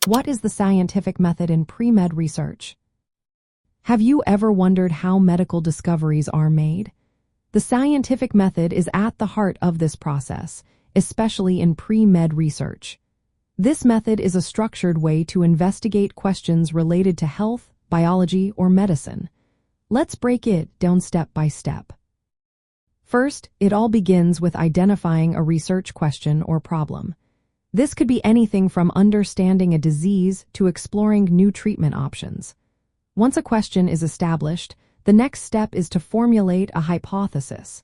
What is the scientific method in pre-med research? Have you ever wondered how medical discoveries are made? The scientific method is at the heart of this process, especially in pre-med research. This method is a structured way to investigate questions related to health, biology, or medicine. Let's break it down step by step. First, it all begins with identifying a research question or problem. This could be anything from understanding a disease to exploring new treatment options. Once a question is established, the next step is to formulate a hypothesis.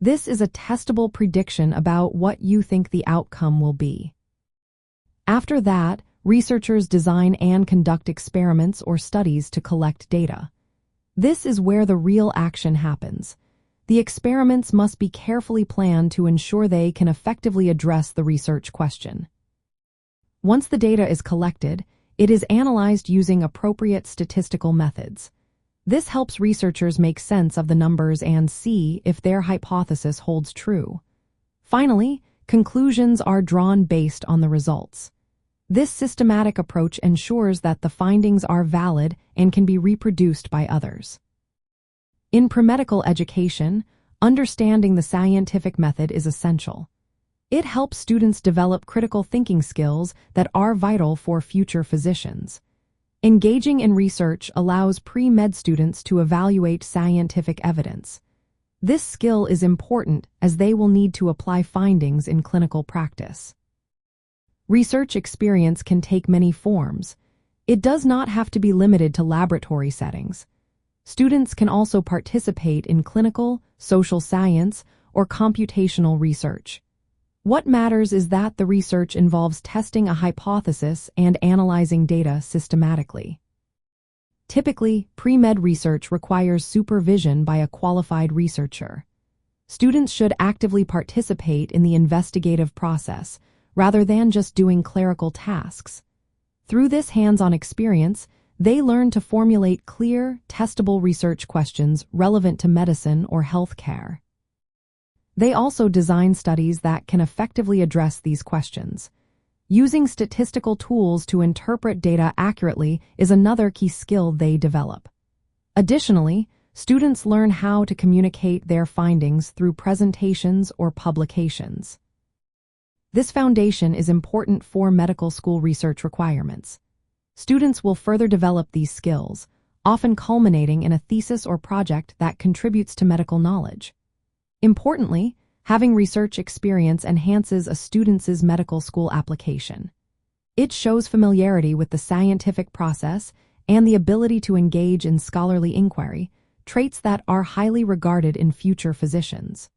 This is a testable prediction about what you think the outcome will be. After that, researchers design and conduct experiments or studies to collect data. This is where the real action happens. The experiments must be carefully planned to ensure they can effectively address the research question. Once the data is collected, it is analyzed using appropriate statistical methods. This helps researchers make sense of the numbers and see if their hypothesis holds true. Finally, conclusions are drawn based on the results. This systematic approach ensures that the findings are valid and can be reproduced by others. In pre-medical education, understanding the scientific method is essential. It helps students develop critical thinking skills that are vital for future physicians. Engaging in research allows pre-med students to evaluate scientific evidence. This skill is important as they will need to apply findings in clinical practice. Research experience can take many forms. It does not have to be limited to laboratory settings. Students can also participate in clinical, social science, or computational research. What matters is that the research involves testing a hypothesis and analyzing data systematically. Typically, pre-med research requires supervision by a qualified researcher. Students should actively participate in the investigative process rather than just doing clerical tasks. Through this hands-on experience, they learn to formulate clear, testable research questions relevant to medicine or healthcare. They also design studies that can effectively address these questions. Using statistical tools to interpret data accurately is another key skill they develop. Additionally, students learn how to communicate their findings through presentations or publications. This foundation is important for medical school research requirements. Students will further develop these skills, often culminating in a thesis or project that contributes to medical knowledge. Importantly, having research experience enhances a student's medical school application. It shows familiarity with the scientific process and the ability to engage in scholarly inquiry, traits that are highly regarded in future physicians.